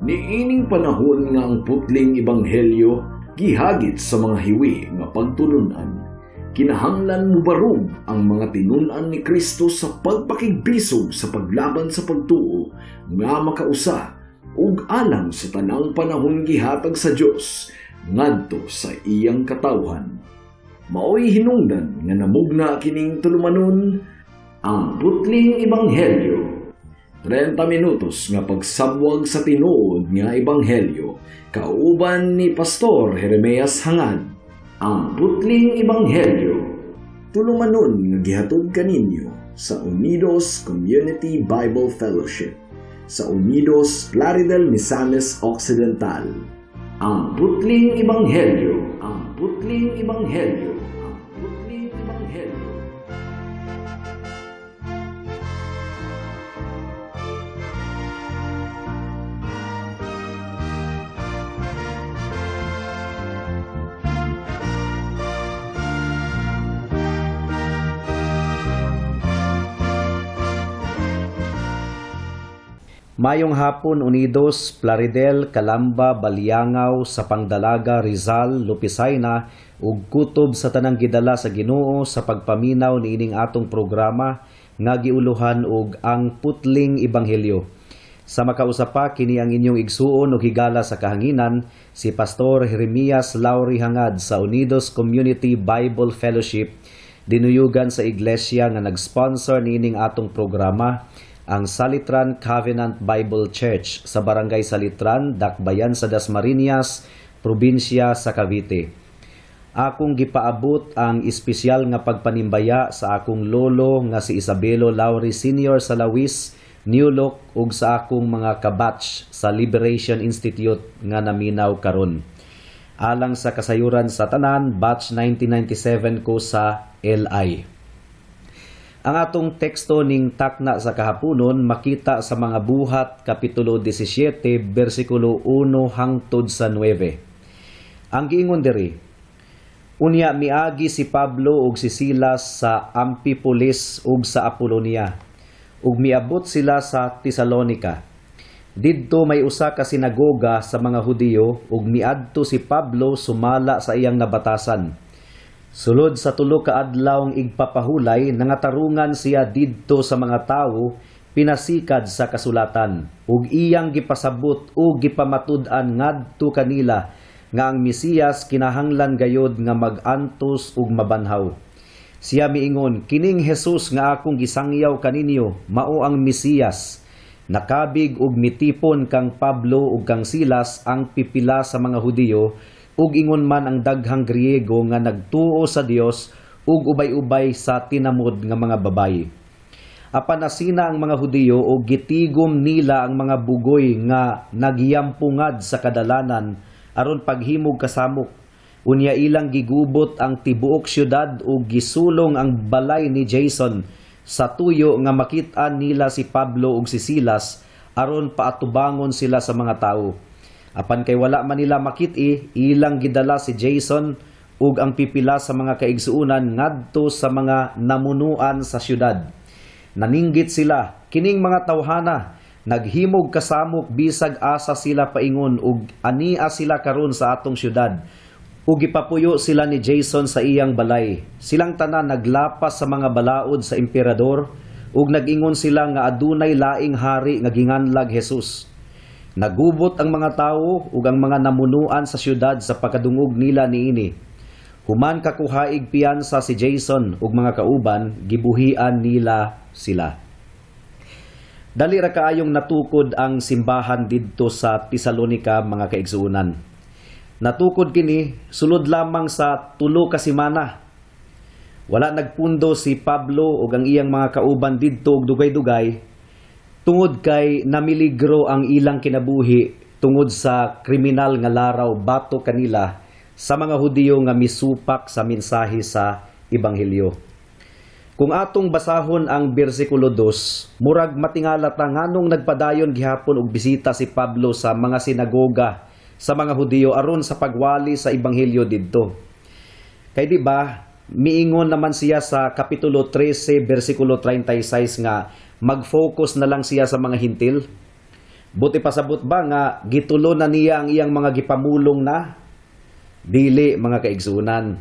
Niining panahon nga ang putling ebanghelyo gihagit sa mga hiwi nga pagtulunan. Kinahanglan mo barog ang mga tinunan ni Kristo sa pagpakigbisog sa paglaban sa pagtuo nga makausa ug alang sa tanang panahon gihatag sa Dios ngadto sa iyang katawhan. Maoy hinungdan nga namugna kining tulumanon ang putling ebanghelyo. 30 minutos nga pagsabwag sa tinuod nga ebanghelyo kauban ni Pastor Jeremias Hangad. Ang putling ebanghelyo tulumanon nga gihatod kaninyo sa Unidos Community Bible Fellowship sa Unidos Plaridel, Misamis Occidental. Ang putling ebanghelyo, ang putling ebanghelyo, ang putling ebanghelyo. Mayong hapon Unidos, Plaridel, Calamba, Baliangaw, sa Pangdalaga, Rizal, Lupisayna ug kutob sa tanang gidala sa Ginoo sa pagpaminaw niining atong programa nga giuluhan og ang putling ebanghelyo. Sa makausapa kini ang inyong igsuon ug higala sa kahanginan si Pastor Jeremias Lauri Hangad sa Unidos Community Bible Fellowship dinuyugan sa iglesia nga nag-sponsor niining atong programa, ang Salitran Covenant Bible Church sa Barangay Salitran, Dakbayan sa Dasmariñas, probinsya sa Cavite. Akong gipaabot ang espesyal nga pagpanimbaya sa akong lolo nga si Isabelo Lauri Sr. sa Lawis, New Look ug sa akong mga kabatch sa Liberation Institute nga naminaw karon. Alang sa kasayuran sa tanan, batch 1997 ko sa LI. Ang atong teksto ning takna sa kahaponon makita sa mga buhat kapitulo 17 bersikulo 1 hangtod sa 9. Ang giingon diri: Unya miagi si Pablo ug si Silas sa Amphipolis ug sa Apolonia ug miabot sila sa Tesalonica. Didto may usa ka sinagoga sa mga Hudiyo ug miadto si Pablo sumala sa iyang nabatasan. Sulod sa 3 ka adlawng igpapahulay, nangatarungan siya didto sa mga tawo, pinasikad sa kasulatan, ug iyang gipasabot ug gipamatud-an ngadto kanila nga ang Mesiyas kinahanglan gayod nga mag-antos ug mabanhaw. Siya miingon, kining Jesus nga akong gisangyaw kaninyo, mao ang Mesiyas. Nakabig ug mitipon kang Pablo ug kang Silas ang pipila sa mga Hudiyo, ug ingon man ang daghang Griego nga nagtuo sa Dios ug ubay-ubay sa tinamod nga mga babayi. Apan nasina ang mga Hudiyo ug gitigom nila ang mga bugoy nga nagyampungad sa kadalanan aron paghimog kasamok. Unya ilang gigubot ang tibuok syudad ug gisulong ang balay ni Jason sa tuyo nga makit-an nila si Pablo ug si Silas aron paatubangon sila sa mga tawo. Apan kay wala man nila makit-i, ilang gidala si Jason ug ang pipila sa mga kaigsuunan ngadto sa mga namunuan sa syudad. Naninggit sila, kining mga tawhana, naghimog kasamok bisag asa sila paingon ug ania sila karon sa atong syudad. Ug gipapuyo sila ni Jason sa iyang balay. Silang tanan naglapas sa mga balaod sa emperador ug nagingon sila nga adunay laing hari nga ginganlag Jesus. Nagubot ang mga tao ug ang mga namunuan sa syudad sa pagkadungog nila niini. Human kakuhaig piyansa si Jason ug mga kauban, gibuhian nila sila. Dali ra kaayong natukod ang simbahan didto sa Tesalonica, mga kaigsuunan. Natukod kini sulod lamang sa 3 ka semana. Wala nagpundo si Pablo ug ang iyang mga kauban didto og dugay-dugay tungod kay namiligro ang ilang kinabuhi tungod sa kriminal nga laraw bato kanila sa mga Hudiyo nga misupak sa mensahe sa ebanghelyo. Kung atong basahon ang bersikulo 2, murag matingala ta nganong nagpadayon gihapon og bisita si Pablo sa mga sinagoga sa mga Hudiyo aron sa pagwali sa ebanghelyo didto. Kay di ba miingon naman siya sa kapitulo 13 bersikulo 36 nga mag-focus na lang siya sa mga hintil. Buti pasabot ba nga gitulo na niya ang iyang mga gipamulong na? Dili, mga kaigsunan.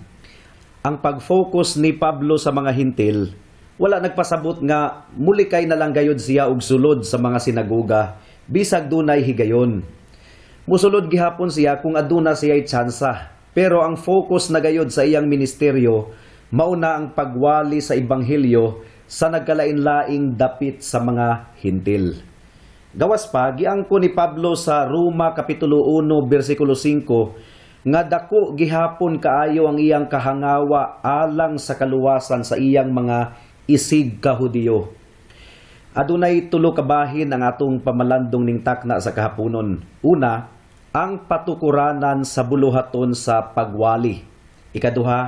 Ang pag-focus ni Pablo sa mga hintil, wala nagpasabot nga mulikay na lang gayod siya og sulod sa mga sinagoga, bisag dunay higayon. Musulod gihapon siya kung aduna siya'y tsansa, pero ang focus na gayod sa iyang ministeryo, mauna ang pagwali sa ebanghelyo sa nagkalain-laing dapit sa mga hintil. Gawas pa, giangko ni Pablo sa Roma Kapitulo 1, versikulo 5, nga dako gihapon kaayo ang iyang kahangawa alang sa kaluwasan sa iyang mga isig kahudiyo. Adunay tulo kabahin ang atong pamalandong ning takna sa kahaponon. Una, ang patukuranan sa buluhaton sa pagwali. Ikaduha,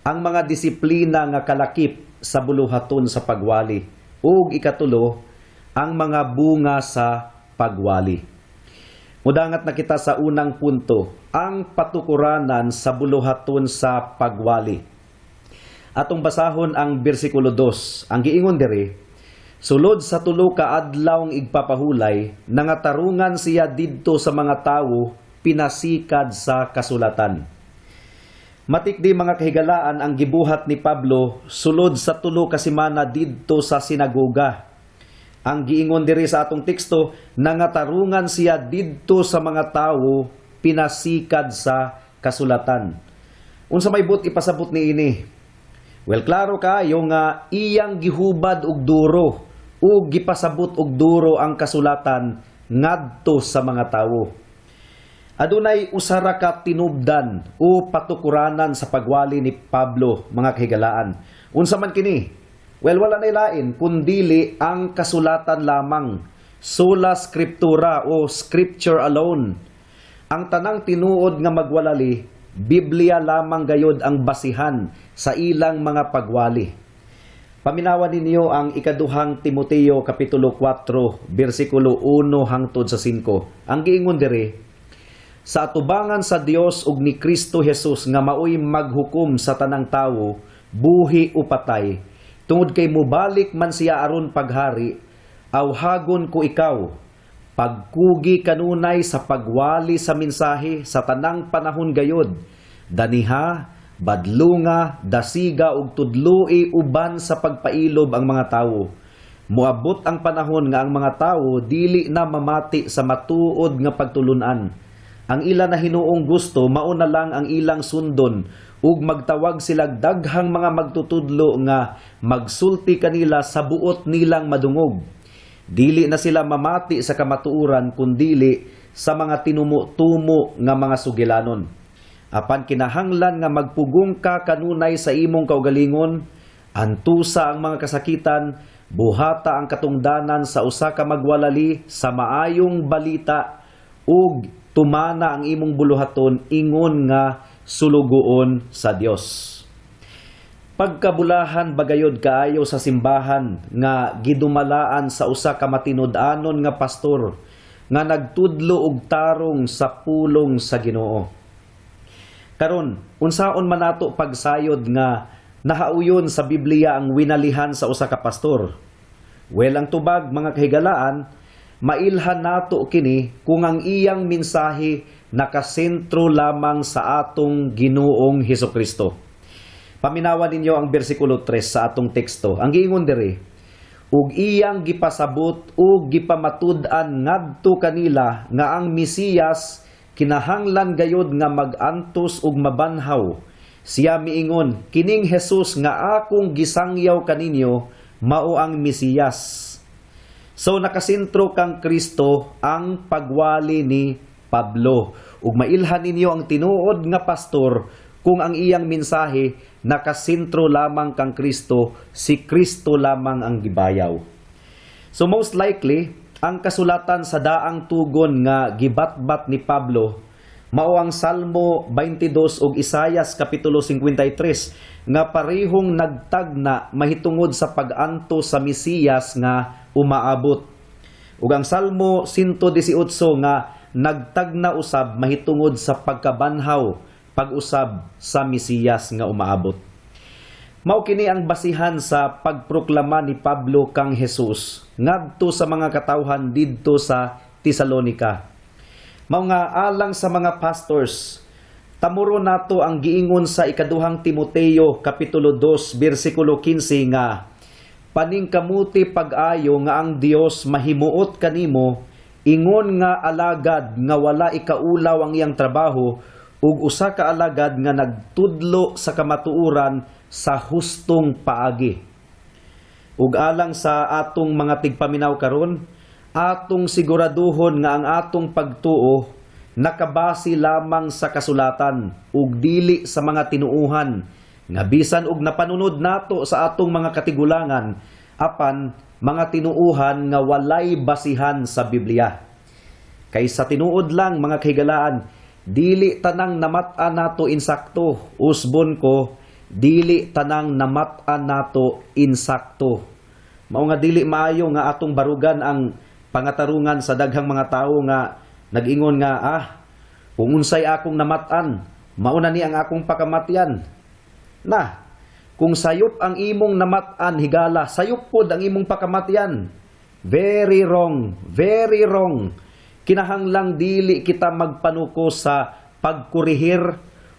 ang mga disiplina nga kalakip sa buluhaton sa pagwali. Ug ikatulo, ang mga bunga sa pagwali. Mudangat na kita sa unang punto, ang patukuranan sa buluhaton sa pagwali. Atong basahon ang bersikulo 2. Ang giingon diri, sulod sa tulo ka adlawng igpapahulay, nangatarungan siya didto sa mga tawo, pinasikad sa kasulatan. Matikdi mga kahigalaan ang gibuhat ni Pablo sulod sa tulo ka semana didto sa sinagoga. Ang giingon diri sa atong teksto, nangatarungan siya didto sa mga tawo, pinasikad sa kasulatan. Unsa may but ipasabot ni ini? Well, klaro kayo nga iyang gihubad og duro ug gipasabot og duro ang kasulatan ngadto sa mga tawo. Adunay usara ka tinubdan o patukuranan sa pagwali ni Pablo, mga kahigalaan. Unsa man kini? Well, wala na ilain, kundili ang kasulatan lamang, sola scriptura o scripture alone. Ang tanang tinuod nga magwalali, Biblia lamang gayod ang basihan sa ilang mga pagwali. Paminawan ninyo ang ikaduhang Timoteo Kapitulo 4, versikulo 1 hangtod sa 5. Ang giingon diri, sa atubangan sa Dios ug ni Kristo Jesus nga maoy maghukom sa tanang tawo, buhi o patay, tungod kay mubalik man siya aron paghari, awhagon ko ikaw, pagkugi kanunay sa pagwali sa mensahe sa tanang panahon gayod, daniha, badlunga, dasiga ug tudloi uban sa pagpailob ang mga tawo. Muabot ang panahon nga ang mga tawo dili na mamati sa matuod nga pagtulunan. Ang ila na hinuong gusto mao na lang ang ilang sundon ug magtawag sila daghang mga magtutudlo nga magsulti kanila sa buot nilang madungog. Dili na sila mamati sa kamatuoran kundili sa mga tinumo-tumo nga mga sugilanon. Apan kinahanglan nga magpugong ka kanunay sa imong kaugalingon, antusa ang mga kasakitan, buhata ang katungdanan sa usa ka magwalali sa maayong balita ug tumana ang imong buluhaton ingon nga sulugoon sa Dios. Pagkabulahan bagayod kaayo sa simbahan nga gidumalaan sa usa ka matinud-anon nga pastor nga nagtudlo og tarong sa pulong sa Ginoo. Karon, unsaon man nato pagsayod nga nahauyon sa Biblia ang winalihan sa usa ka pastor? Well, ang tubag mga kahigalaan, mailhan nato kini kung ang iyang mensahe nakasentro lamang sa atong Ginoong Hesukristo. Paminawan ninyo ang bersikulo 3 sa atong teksto. Ang giingon diri, ug iyang gipasabot ug gipamatud-an ngadto kanila nga ang Mesiyas kinahanglan gayod nga mag-antos ug mabanhaw. Siya miingon, kining Jesus nga akong gisangyaw kaninyo mao ang Mesiyas. So nakasentro kang Kristo ang pagwali ni Pablo. Ug mailhan ninyo ang tinuod nga pastor kung ang iyang mensahe nakasentro lamang kang Kristo, si Kristo lamang ang gibayaw. So most likely, ang kasulatan sa daang tugon nga gibatbat ni Pablo mao ang Salmo 22 ug Isayas Kapitulo 53 nga parehong nagtagna mahitungod sa pag-anto sa Mesiyas nga umaabot. Ug ang Salmo 118 nga nagtagna usab mahitungod sa pagkabanhaw pag-usab sa Mesiyas nga umaabot. Mao kini ang basihan sa pagproklama ni Pablo kang Jesus ngadto sa mga katawhan didto sa Tesalonica. Mao nga alang sa mga pastors, tamuro nato ang giingon sa ikaduhang Timoteo kapitulo 2 bersikulo 15 nga paningkamuti pag-ayo nga ang Dios mahimuot kanimo ingon nga alagad nga wala ikaulaw ang iyang trabaho ug usa ka alagad nga nagtudlo sa kamatuoran sa hustong paagi. Ug alang sa atong mga tigpaminaw karon, atong siguraduhon nga ang atong pagtuo nakabase lamang sa kasulatan ug dili sa mga tinuuhan nga bisan og napanunod nato sa atong mga katigulangan apan mga tinuuhan nga walay basihan sa Biblia. Kay sa tinuod lang mga kahigalaan, dili tanang namat-an nato insakto, usbon ko, dili tanang namat-an nato insakto. Mao nga dili maayo nga atong barugan ang pangatarungan sa daghang mga tawo nga nag-ingon nga kung unsay akong namat-an, mao na ni ang akong pakamatyan. Kung sayop ang imong namat-an higala, sayop pod ang imong pakamatyan. Very wrong, very wrong. Kinahanglang dili kita magpanuko sa pagkurihir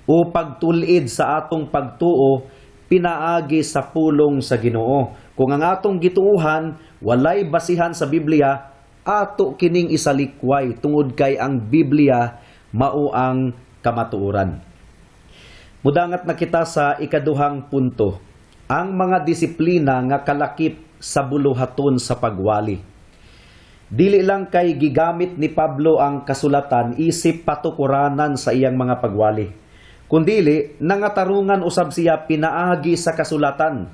o pagtulid sa atong pagtuo pinaagi sa pulong sa Ginoo. Kung ang atong gituuhan walay basihan sa Biblia, ato kining isalikway tungod kay ang Biblia mao ang kamatuoran. Mudangat na kita sa ikaduhang punto, ang mga disiplina nga kalakip sa buluhaton sa pagwali. Dili lang kay gigamit ni Pablo ang kasulatan isip patukuranan sa iyang mga pagwali, kundili nangatarungan usab siya pinaagi sa kasulatan.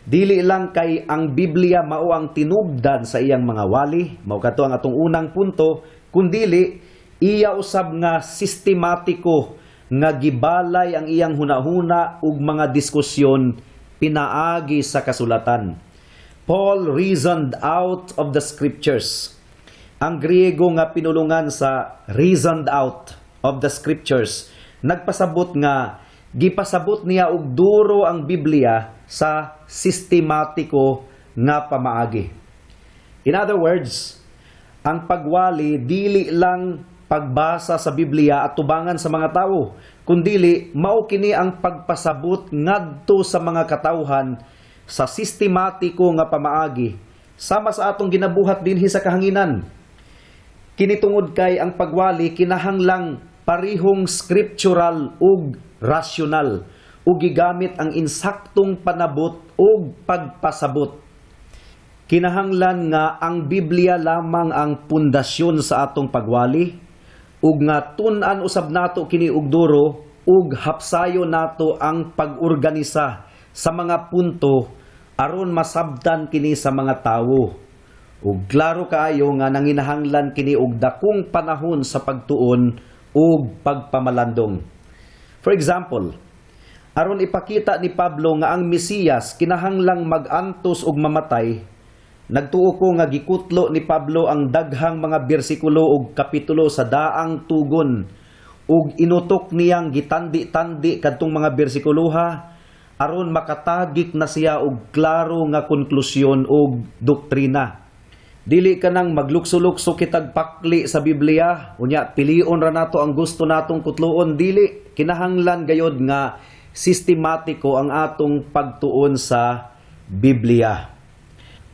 Dili lang kay ang Biblia mao ang tinubdan sa iyang mga wali, mao kadto ang atong unang punto, kundili iya usab nga sistematiko nga gibalay ang iyang hunahuna ug mga diskusyon pinaagi sa kasulatan. Paul reasoned out of the scriptures. Ang Griego nga pinulungan sa reasoned out of the scriptures, nagpasabot nga gipasabot niya og duro ang Biblia sa sistematiko nga pamaagi. In other words, ang pagwali dili lang pagbasa sa Biblia at tubangan sa mga tao, kundili mao kini ang pagpasabot ngadto sa mga katawhan sa sistematiko nga pamaagi sama sa atong ginabuhat dinhi sa kahanginan. Kini tungod kay ang pagwali kinahanglang parihong scriptural ug rasyonal ug gigamit ang insaktong panabot ug pagpasabot. Kinahanglan nga ang Biblia lamang ang pundasyon sa atong pagwali ug nga tun-an usab nato kini og duro ug hapsayo nato ang pag-organisa sa mga punto aron masabtan kini sa mga tawo. Ug klaro kaayo nga nanginahanglan kini og dakong panahon sa pagtuon ug pagpamalandong. For example, aron ipakita ni Pablo nga ang Mesiyas kinahanglang mag-antos ug mamatay, nagtuo ko nga gikutlo ni Pablo ang daghang mga bersikulo ug kapitulo sa daang tugon ug inutok niyang gitandi-tandi kadtong mga bersikuluha aron makatagik na siya og klaro nga konklusyon ug doktrina. Dili ka nang maglukso-lukso kitag pakli sa Biblia, unya pilion ra nato ang gusto natong kutloon, dili. Kinahanglan gayod nga sistematiko ang atong pagtuon sa Biblia.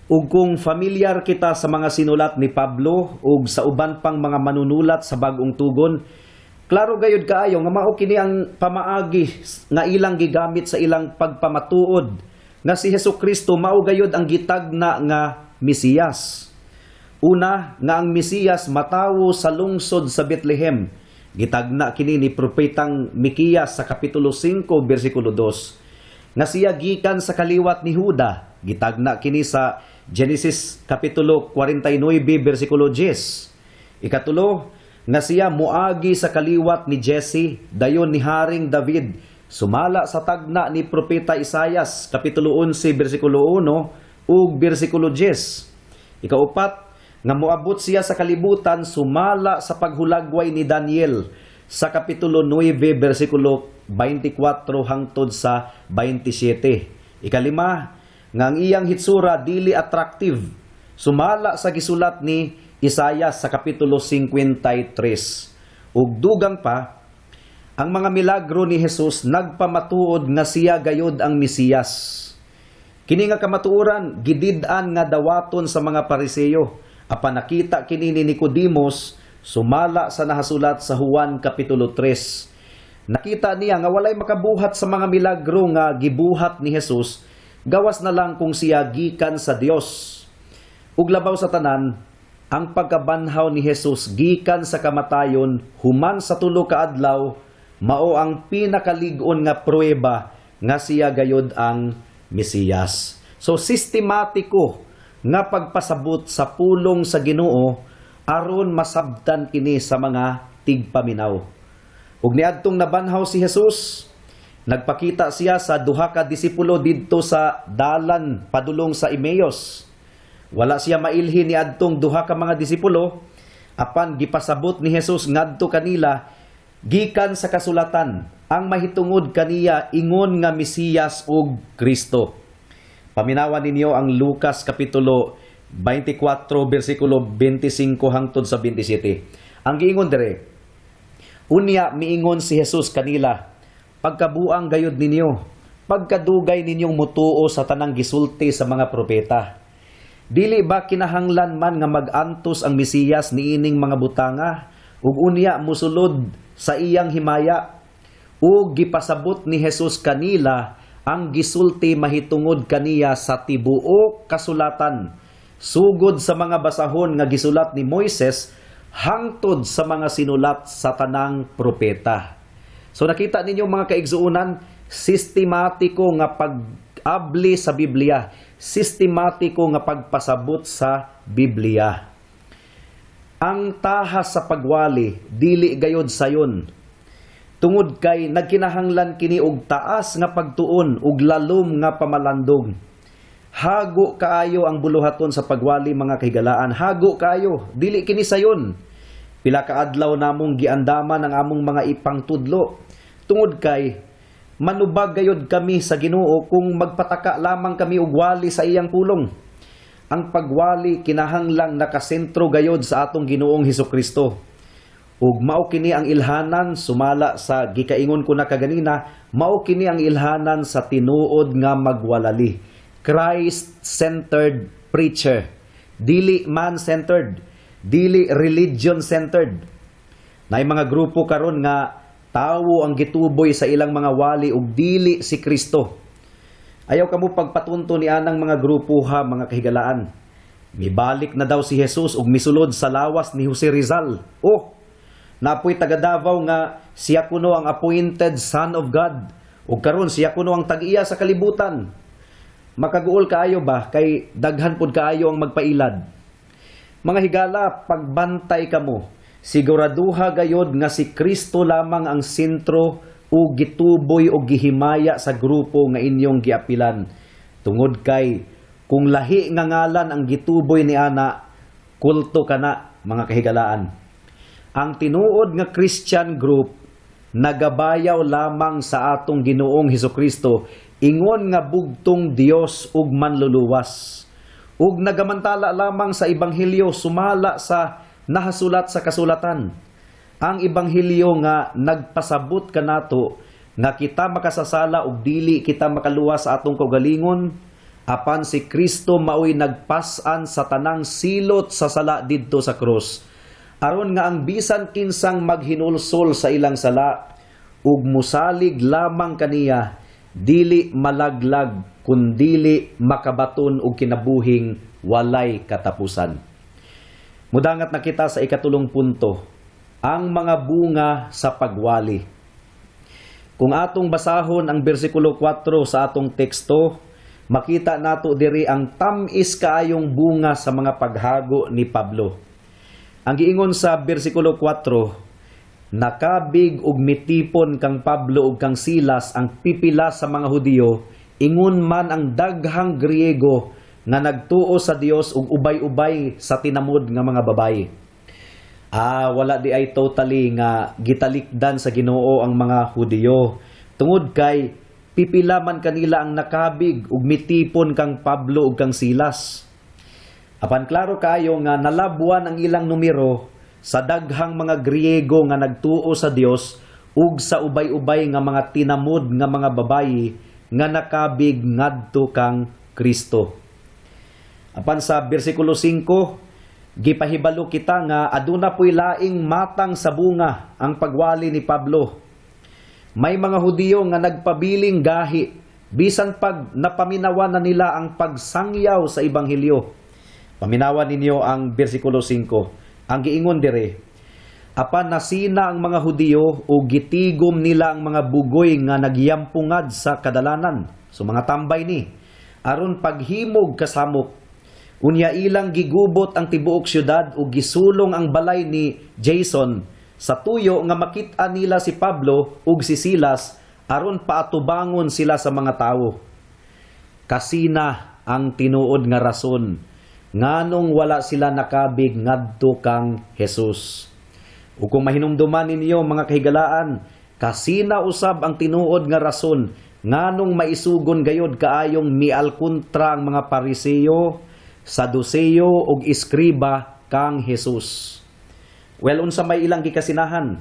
Ug kung familiar kita sa mga sinulat ni Pablo ug sa uban pang mga manunulat sa Bag-ong Tugon, klaro gayud kaayo nga mao kini ang pamaagi nga ilang gigamit sa ilang pagpamatuod nga si Hesukristo mao gayud ang gitagna nga Mesiyas. Una, nga ang Mesiyas matawo sa lungsod sa Bethlehem. Gitagna kini ni propetang Mikiyas sa kapitulo 5 bersikulo 2. Nga siya gikan sa kaliwat ni Juda. Gitagna kini sa Genesis kapitulo 49 bersikulo 10. Ikatulo, nga siya muagi sa kaliwat ni Jesse, dayon ni Haring David, sumala sa tagna ni propeta Isaias kapitulo 11 bersikulo 1 ug bersikulo 10. Ikaupat, nga moabot siya sa kalibutan sumala sa paghulagway ni Daniel sa kapitulo 9 bersikulo 24 hangtod sa 27. Ikalima, nga ang iyang hitsura dili attractive, sumala sa gisulat ni Isaiah sa kapitulo 53. Ug dugang pa, ang mga milagro ni Jesus nagpamatuod nga siya gayod ang Mesiyas. Kini nga kamatuoran gidid-an nga dawaton sa mga Pariseo, apan nakita kini ni Nicodemos sumala sa nahasulat sa Juan kapitulo 3. Nakita niya nga walay makabuhat sa mga milagro nga gibuhat ni Jesus, gawas na lang kung siya gikan sa Dios. Ug labaw sa tanan, ang pagkabanhaw ni Jesus gikan sa kamatayon human sa 3 ka adlaw mao ang pinakalig-on nga pruweba nga siya gayod ang Mesiyas. So sistematiko nga pagpasabot sa pulong sa Ginoo aron masabtan kini sa mga tigpaminaw. Ug niadtong nabanhaw si Jesus, nagpakita siya sa 2 ka disipulo didto sa dalan padulong sa Emmaus. Wala siya mailhi ni adtong 2 ka mga disipulo, apan gipasabot ni Jesus ngadto kanila gikan sa kasulatan ang mahitungod kaniya ingon nga Mesiyas ug Kristo. Paminawan ninyo ang Lucas kapitulo 24 bersikulo 25 hangtod sa 27. Ang giingon dire, unya miingon si Jesus kanila, pagkabuang gayud ninyo, pagkadugay ninyong mutuo sa tanang gisulti sa mga propeta. Dili ba kinahanglan man nga mag-antos ang Mesiyas niining mga butanga ug unya musulod sa iyang himaya? Ug gipasabot ni Jesus kanila ang gisulti mahitungod kaniya sa tibuok kasulatan, sugod sa mga basahon nga gisulat ni Moises hangtod sa mga sinulat sa tanang propeta. So nakita ninyo mga kaigsuunan, sistematiko nga pag-abli sa Biblia, sistematiko nga pagpasabot sa Biblia. Ang tahas sa pagwali dili gayod sayon. Tungod kay nagkinahanglan kini og taas nga pagtuon ug lalom nga pamalandong. Hago kaayo ang buluhaton sa pagwali mga kahigalaan. Hago kaayo, dili kini sayon. Pila ka adlaw namong giandaman ang among mga ipangtudlo. Tungod kay manubag gayod kami sa Ginoo kung magpataka lamang kami og wali sa iyang pulong. Ang pagwali kinahanglang nakasentro gayod sa atong Ginoong Hesukristo. Ug mao kini ang ilhanan sumala sa gikaingon ko na kaganina, mao kini ang ilhanan sa tinuod nga magwalali. Christ-centered preacher, dili man-centered, dili religion-centered. Naay mga grupo karon nga tawo ang gituboy sa ilang mga wali ug dili si Kristo. Ayaw kamo pagpatunto ni anang mga grupo ha mga kahigalaan. Mibalik na daw si Jesus ug misulod sa lawas ni Jose Rizal. Napoy taga Davao nga siya kuno ang appointed son of God. Ug karon siya kuno ang tag-iya sa kalibutan. Makaguol kaayo ba kay daghan pud kaayo ang magpailad. Mga higala, pagbantay kamo. Siguraduha gayod nga si Kristo lamang ang sentro ug gituboy o gihimaya sa grupo nga inyong giapilan. Tungod kay kung lahi nga ngalan ang gituboy ni ana, kulto kana mga kahigalaan. Ang tinuod nga Christian group nagabayaw lamang sa atong Ginoong Hesukristo ingon nga bugtong Dios ug manluluwas. Ug nagamantala lamang sa ebanghelyo sumala sa nahasulat sa kasulatan. Ang ebanghelyo nga nagpasabot kanato nga kita makasasala ug dili kita makaluwas sa atong kaugalingon apan si Kristo maoy nagpas-an sa tanang silot sa sala didto sa krus. Aron nga ang bisan kinsang maghinulsol sa ilang sala ug musalig lamang kaniya dili malaglag kundili makabaton og kinabuhing walay katapusan. Mudangat na kita sa ikatulong punto, ang mga bunga sa pagwali. Kung atong basahon ang bersikulo 4 sa atong teksto, makita nato diri ang tamis kaayong bunga sa mga paghago ni Pablo. Ang giingon sa bersikulo 4, nakabig ug mitipon kang Pablo ug kang Silas ang pipila sa mga Hudiyo, ingon man ang daghang Griego nga nagtuo sa Dios ug ubay-ubay sa tinamod nga mga babayi. Wala di ay totally nga gitalikdan sa Ginoo ang mga Hudiyo. Tungod kay pipila man kanila ang nakabig ug mitipon kang Pablo ug kang Silas. Apan klaro kayo nga nalabuan ang ilang numero sa daghang mga Griego nga nagtuo sa Dios ug sa ubay-ubay nga mga tinamod nga mga babayi nga nakabig ngadto kang Kristo. Apan sa bersikulo 5, gipahibalo kita nga aduna po'y laing matang sa bunga ang pagwali ni Pablo. May mga Hudiyo nga nagpabiling gahi bisan pag napaminawan na nila ang pagsangyaw sa Ebanghelyo. Paminawan ninyo ang bersikulo 5. Ang giingon dire, apan nasina ang mga Hudiyo o gitigom nila ang mga bugoy nga nagyampungad sa kadalanan. So mga tambay ni, aron paghimog kasamok. Unya ilang gigubot ang tibuok syudad o gisulong ang balay ni Jason sa tuyo nga makita nila si Pablo ug si Silas aron paatubangon sila sa mga tawo. Kasina ang tinuod nga rason nganong wala sila nakabig ngadto kang Jesus. Ug kung mahinumduman ninyo mga kahigalaan, kasina usab ang tinuod nga rason nganong maisugon gayod kaayong mialkontra ang mga Pariseo, Saduceo ug Iskriba kang Jesus. Well, unsa may ilang gikasinahan?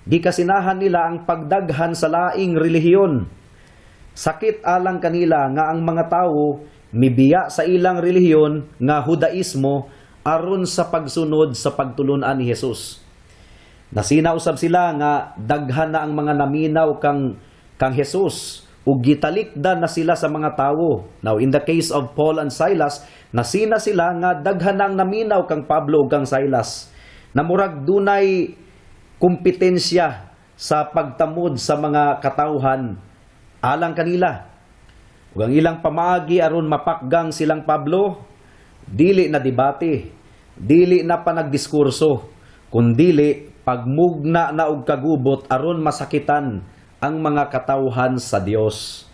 Gikasinahan nila ang pagdaghan sa laing relihiyon. Sakit alang kanila nga ang mga tawo mibiya sa ilang relihiyon nga Judaismo aron sa pagsunod sa pagtulunan ni Jesus. Nasina usab sila nga daghan na ang mga naminaw kang Jesus ug gitalikdan na sila sa mga tawo. Now in the case of Paul and Silas, nasina sila nga daghan na ang naminaw kang Pablo ug kang Silas. Namurag dunay kompetensya sa pagtamod sa mga katawhan alang kanila. Ug ang ilang pamaagi aron mapakgang silang Pablo, dili na debate, dili na panagdiskurso, kundili pagmugna na og kagubot aron masakitan ang mga katawhan sa Dios.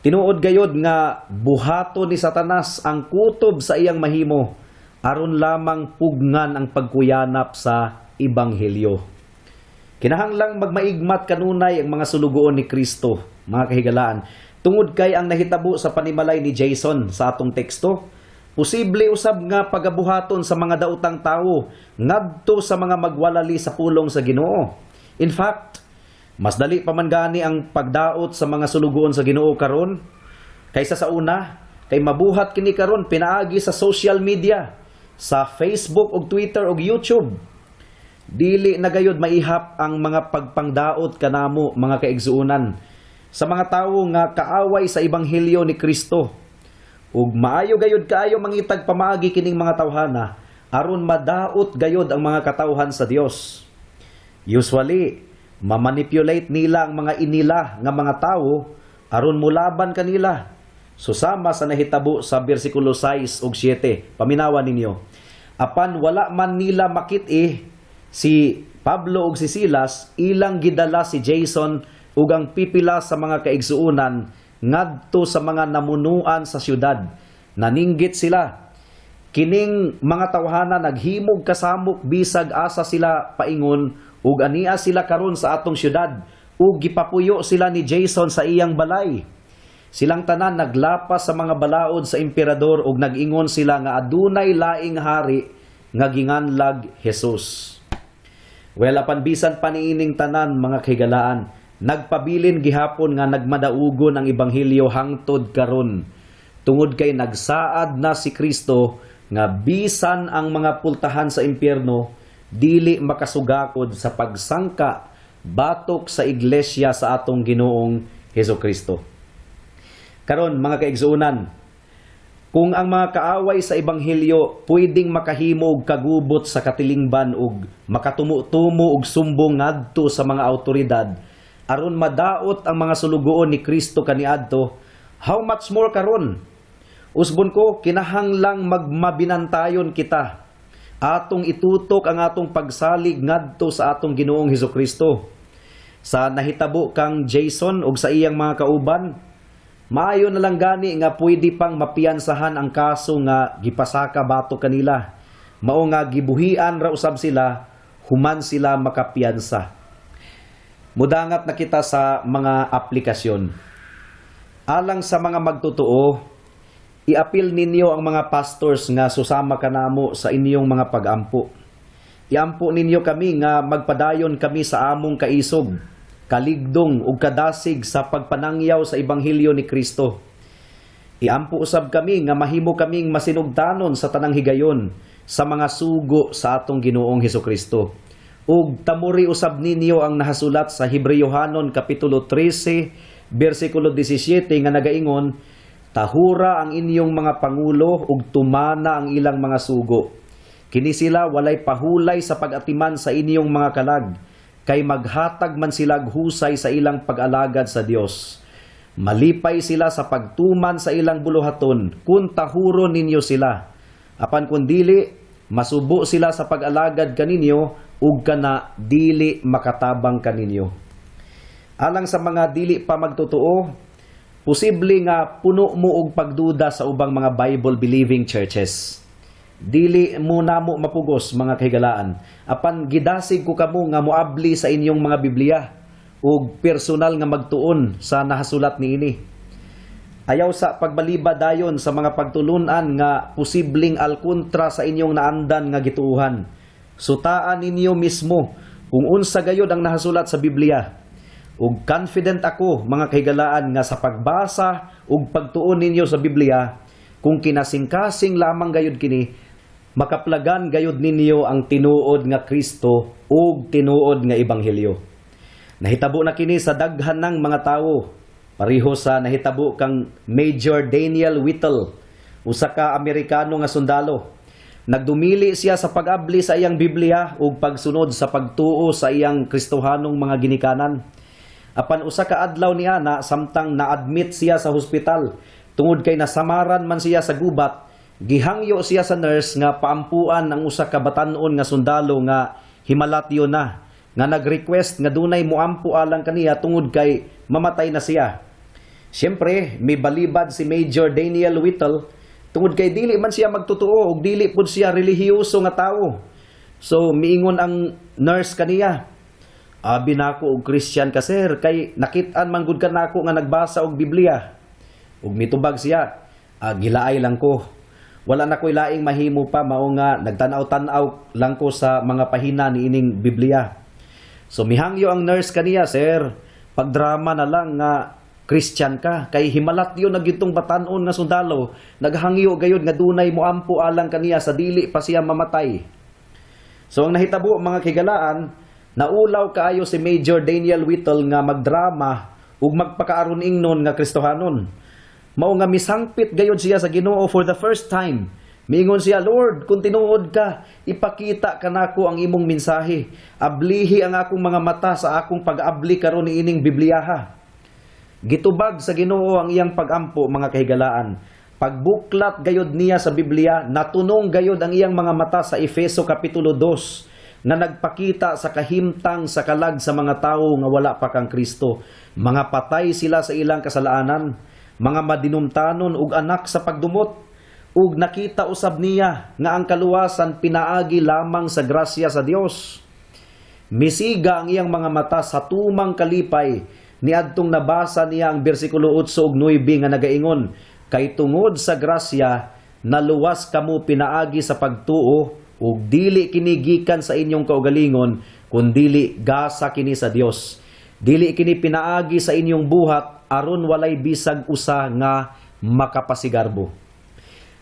Tinuod gayod nga buhato ni Satanas ang kutob sa iyang mahimo aron lamang pugngan ang pagkuyanap sa Ebanghelyo. Kinahanglang magmaigmat kanunay ang mga sulugoon ni Kristo, mga kahigalaan. Tungod kay ang nahitabo sa panimalay ni Jason sa atong teksto, posible usab nga pagabuhaton sa mga daotang tawo ngadto sa mga magwalali sa pulong sa Ginoo. In fact, mas dali pa man gani ang pagdaot sa mga sulugoon sa Ginoo karon kaysa sa una, kay mabuhat kini karon pinaagi sa social media, sa Facebook ug Twitter ug YouTube. Dili na gayud maihap ang mga pagpangdaot kanamo mga kaigsuonan sa mga tawo nga kaaway sa Ebanghelyo ni Kristo. Ug maayo gayud kaayo mangitag pamaagi kining mga tawhana aron madaot gayud ang mga katawhan sa Dios. Usually, mamanipulate nila ang mga inila nga mga tawo aron mulaban kanila. Susama sa nahitabo sa bersikulo 6 ug 7, paminawan ninyo. Apan wala man nila makit-i si Pablo ug si Silas, ilang gidala si Jason ug ang pipila sa mga kaigsuonan ngadto sa mga namunuan sa syudad. Naninggit sila. Kining mga tawhana naghimog kasamok bisag asa sila paingon ug ania sila karon sa atong syudad ug gipapuyo sila ni Jason sa iyang balay. Silang tanan naglapas sa mga balaod sa emperador ug nag-ingon sila nga adunay laing hari nga ginganlag Jesus. Well, apan bisan pa niining tanan mga kahigalaan, nagpabilin gihapon nga nagmadaugon ang Ebanghelyo hangtod karon. Tungod kay nagsaad na si Kristo nga bisan ang mga pultahan sa impyerno dili makasugakod sa pagsangka batok sa iglesia sa atong Ginoong Hesukristo. Karon mga kaigsuonan, kung ang mga kaaway sa Ebanghelyo pwedeng makahimo og kagubot sa katilingban ug makatumo-tumo og sumbong ngadto sa mga awtoridad aron madaot ang mga sulugoon ni Kristo kaniadto, how much more karon? Usbon ko, kinahanglang magmabinantayon kita. Atong itutok ang atong pagsalig ngadto sa atong Ginoong Hesukristo. Sa nahitabo kang Jason ug sa iyang mga kauban, maayo na lang gani nga pwede pang mapiyansahan ang kaso nga gipasaka bato kanila. Mao nga gibuhian ra usab sila human sila makapiyansa. Mudangat na kita sa mga aplikasyon. Alang sa mga magtotoo, iapil ninyo ang mga pastors nga susama kanamo sa inyong mga pag-ampo. Iampo ninyo kami nga magpadayon kami sa among kaisog, kaligdong ug kadasig sa pagpanangyaw sa ebanghelyo ni Kristo. Iampo usab kami nga mahimo kaming masinugdanon sa tanang higayon sa mga sugo sa atong Ginoong Hesukristo. Ug tamuri usab ninyo ang nahasulat sa Hebreyohanon kapitulo 13 bersikulo 17 nga nagaingon, tahura ang inyong mga pangulo ug tumana ang ilang mga sugo. Kini sila walay pahulay sa pag-atiman sa inyong mga kalag, kay maghatag man sila husay sa ilang pag-alagad sa Dios. Malipay sila sa pagtuman sa ilang buluhaton, kun tahuron ninyo sila. Apan kun dili, masubo sila sa pag-alagad kaninyo, ug kana dili makatabang kaninyo. Alang sa mga dili pa magtotoo, posible nga puno mo og pagduda sa ubang mga Bible-believing churches. Dili mo namo mapugos mga kahigalaan. Apan gidasig ko kamo nga moabli sa inyong mga Biblia ug personal nga magtuon sa nahasulat niini. Ayaw sa pagbalibad dayon sa mga pagtulunan nga posibleng alkontra sa inyong naandan nga gituuhan. Sutaan ninyo mismo kung unsa gayud ang nahasulat sa Biblia. Ug confident ako mga kahigalaan nga sa pagbasa ug pagtuon ninyo sa Biblia, kung kinasingkasing lamang gayud kini, makaplagan gayud ninyo ang tinuod nga Kristo ug tinuod nga ebanghelyo. Nahitabo na kini sa daghan ng mga tawo, pareho sa nahitabo kang Major Daniel Whittle, usa ka Amerikano nga sundalo. Nagdumili siya sa pag-abli sa iyang Biblia ug pagsunod sa pagtuo sa iyang Kristohanong mga ginikanan. Apan usa ka adlaw ni ana samtang na-admit siya sa hospital, tungod kay nasamaran man siya sa gubat, gihangyo siya sa nurse nga paampuan ang usa ka batan-on nga sundalo nga himalatyo na, nga nag-request nga dunay moampo alang kaniya tungod kay mamatay na siya. Siyempre, may balibad si Major Daniel Whittle tungod kay dili man siya magtotoo ug dili pud siya relihiyoso nga tawo. So miingon ang nurse kaniya, abi nako og Christian ka sir, kay nakit-an man gud ka nako nga nagbasa og Biblia. Ug mitubag siya, gilaay lang ko. Wala na ko'y laing mahimo pa, mao nga nagtanaw-tanaw lang ko sa mga pahina ni ining Biblia. So mihangyo ang nurse kaniya, sir, pagdrama na lang nga Christian ka, kay himalatyo na gyud tong batan-on nga sundalo, naghangyo gayud nga dunay moampo alang kaniya sa dili pa siya mamatay. So ang nahitabo mga kigalaan, naulaw kaayo si Major Daniel Whittle nga magdrama ug magpakaaron ingnon nga Kristohanon. Mao nga misangpit gayud siya sa Ginoo for the first time. Miingon siya, Lord, kung tinuod ka, ipakita ka nako ang imong mensahe. Ablihi ang akong mga mata sa akong pag-abli karon ni ining Bibliyaha. Gitubag sa Ginoo ang iyang pag-ampo mga kahigalaan. Pagbuklat gayud niya sa Biblia, natunong gayud ang iyang mga mata sa Efeso kapitulo 2 na nagpakita sa kahimtang sa kalag sa mga tao nga wala pa kang Kristo. Mga patay sila sa ilang kasalaanan, mga madinumtanon ug anak sa pagdumot, ug nakita usab niya nga ang kaluwasan pinaagi lamang sa grasya sa Dios. Misiga ang iyang mga mata sa tumang kalipay niadtong nabasa niya ang bersikulo 8 ug 9 nga nagaingon, kay tungod sa grasya naluwas kamo pinaagi sa pagtuo ug dili kini gikan sa inyong kaugalingon kundili gasa kini sa Dios. Dili kini pinaagi sa inyong buhat aron walay bisag usa nga makapasigarbo.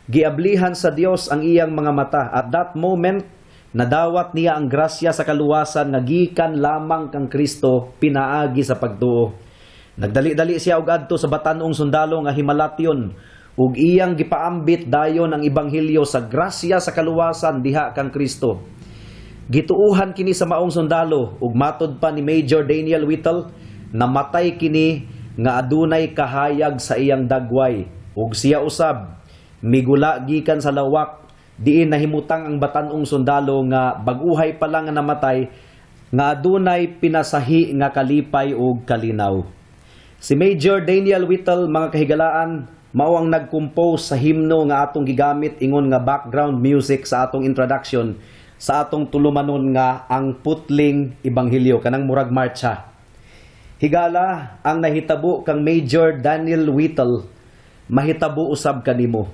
Giablihan sa Dios ang iyang mga mata. At that moment, nadawat niya ang grasya sa kaluwasan nga gikan lamang kang Kristo pinaagi sa pagtuo. Nagdali-dali siya og adto sa batanong sundalo nga himalatyon ug iyang gipaambit dayon ang ebanghelyo sa grasya sa kaluwasan diha kang Kristo. Gituuhan kini sa maong sundalo ug matod pa ni Major Daniel Whittle, namatay kini nga adunay kahayag sa iyang dagway ug siya usab migula gikan sa lawak diin nahimutang ang batanong sundalo nga baguhay pa lang nga namatay nga adunay pinasahi nga kalipay ug kalinaw. Si Major Daniel Whittle mga kahigalaan mao ang nag-compose sa himno nga atong gigamit ingon nga background music sa atong introduction sa atong tulumanon nga ang putling ebanghelyo kanang murag marcha. Higala ang nahitabo kang Major Daniel Whittle mahitabo usab kanimo.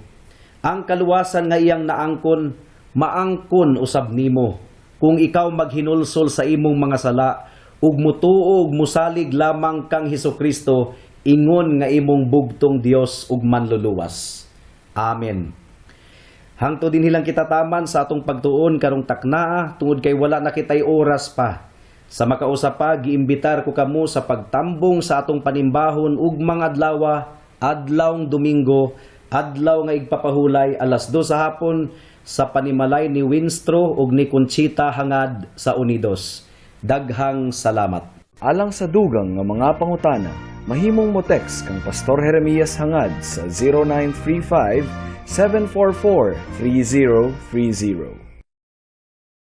Ang kaluwasan nga iyang naangkon, maangkon usab nimo. Kung ikaw maghinulsol sa imong mga sala, ug mutuo ug musalig lamang kang Hesukristo, ingon nga imong bugtong Dios ug manluluwas. Amen. Hangtod din hilang kita taman sa atong pagtuon karong taknaa tungod kay wala na kitay oras pa. Sa makausap pa, giimbitar ko kamo sa pagtambong sa atong panimbahon ug mga adlawng Domingo, adlaw nga igpapahulay alas 2 sa hapon sa panimalay ni Winstro ug ni Conchita hangad sa Unidos. Daghang salamat. Alang sa dugang nga mga pangutana, mahimong mo text kang Pastor Jeremias hangad sa 0935 744-3030.